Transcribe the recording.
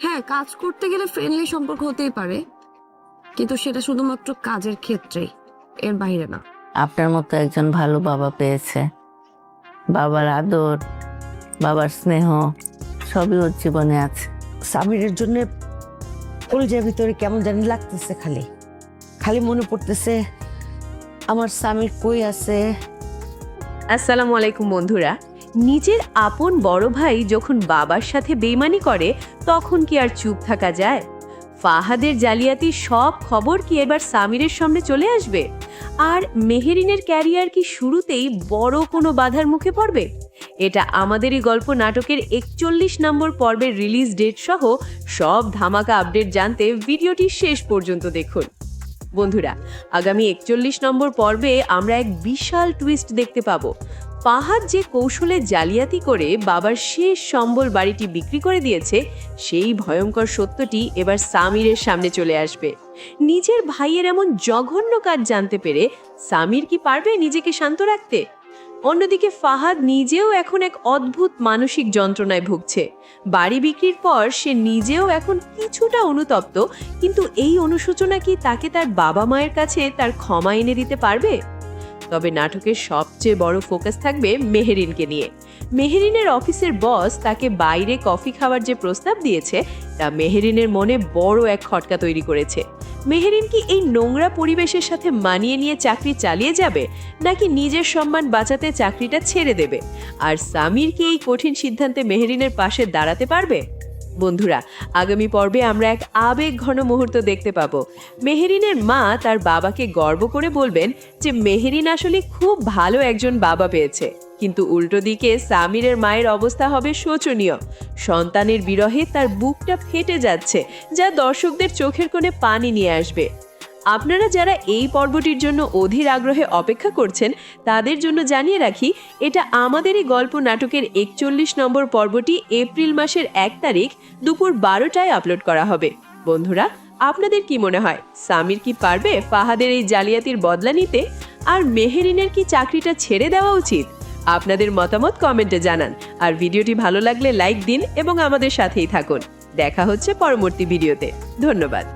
হ্যাঁ, কাজ করতে গেলে ফ্রেন্ডলি সম্পর্ক হতেই পারে, কিন্তু সেটা শুধুমাত্র কাজের ক্ষেত্রেই, এর বাইরে না। আপনার মতো একজন ভালো বাবা পেয়েছে। বাবার আদর, বাবার স্নেহ সবই ওর জীবনে আছে। সামিরের জন্য কলেজের ভিতরে কেমন জানি লাগতেছে, খালি খালি মনে পড়তেছে আমার সামির কই আছে। আসসালামু আলাইকুম বন্ধুরা। নিজের আপন বড় ভাই যখন বাবার সাথে বেইমানি করে তখন কি আর চুপ থাকা যায়? ফাহাদের জালিয়াতির সব খবর কি এবার সামিরের সামনে চলে আসবে? আর মেহেরিনের ক্যারিয়ার কি শুরুতেই বড় কোনো বাধার মুখে পড়বে? এটা আমাদেরই গল্প নাটকের 41 নম্বর পর্বের রিলিজ ডেট সহ সব ধামাকা আপডেট জানতে ভিডিওটি শেষ পর্যন্ত দেখুন। বন্ধুরা, আগামী 41 নম্বর পর্বে আমরা এক বিশাল টুইস্ট দেখতে পাবো। ফাহাদ যে কৌশলে জালিয়াতি করে বাবার শেষ সম্বল বাড়িটি বিক্রি করে দিয়েছে, সেই ভয়ঙ্কর সত্যটি এবার সামিরের সামনে চলে আসবে। নিজের ভাইয়ের এমন জঘন্য কাজ জানতে পেরে সামির কি পারবে নিজেকে শান্ত রাখতে? অন্যদিকে ফাহাদ নিজেও এখন এক অদ্ভুত মানসিক যন্ত্রণায় ভুগছে। বাড়ি বিক্রির পর সে নিজেও এখন কিছুটা অনুতপ্ত, কিন্তু এই অনুশোচনা কি তাকে তার বাবা মায়ের কাছে তার ক্ষমা এনে দিতে পারবে? তবে নাটকের সবচেয়ে বড় ফোকাস থাকবে মেহেরিনকে নিয়ে। মেহেরিনের অফিসের বস তাকে বাইরে কফি খাওয়ার যে প্রস্তাব দিয়েছে তা মেহেরিনের মনে বড় এক খটকা তৈরি করেছে। মেহেরিন কি এই নোংরা পরিবেশের সাথে মানিয়ে নিয়ে চাকরি চালিয়ে যাবে, নাকি নিজের সম্মান বাঁচাতে চাকরিটা ছেড়ে দেবে? আর সামির কি এই কঠিন সিদ্ধান্তে মেহেরিনের পাশে দাঁড়াতে পারবে? বন্ধুরা, আগামী পর্বে আমরা এক আবেগ ঘন মুহূর্ত দেখতে পাবো। মেহেরিনের মা তার বাবাকে গর্ব করে বলবেন যে মেহেরিন আসলে খুব ভালো একজন বাবা পেয়েছে, কিন্তু উল্টো দিকে সামিরের মায়ের অবস্থা হবে শোচনীয়। সন্তানের বিরহে তার বুকটা ফেটে যাচ্ছে, যা দর্শকদের চোখের কোণে পানি নিয়ে আসবে। আপনারা যারা এই পর্বটির জন্য অধীর আগ্রহে অপেক্ষা করছেন তাদের জন্য জানিয়ে রাখি, এটা আমাদেরই গল্প নাটকের 41 নম্বর পর্বটি এপ্রিল মাসের 1 তারিখ দুপুর 12টায় আপলোড করা হবে। বন্ধুরা, আপনাদের কি মনে হয়, সামির কি পারবে ফাহাদের এই জালিয়াতির বদলা নিতে? আর মেহেরিনের কি চাকরিটা ছেড়ে দেওয়া উচিত? আপনাদের মতামত কমেন্টে জানান। আর ভিডিওটি ভালো লাগলে লাইক দিন এবং আমাদের সাথেই থাকুন। দেখা হচ্ছে পরবর্তী ভিডিওতে। ধন্যবাদ।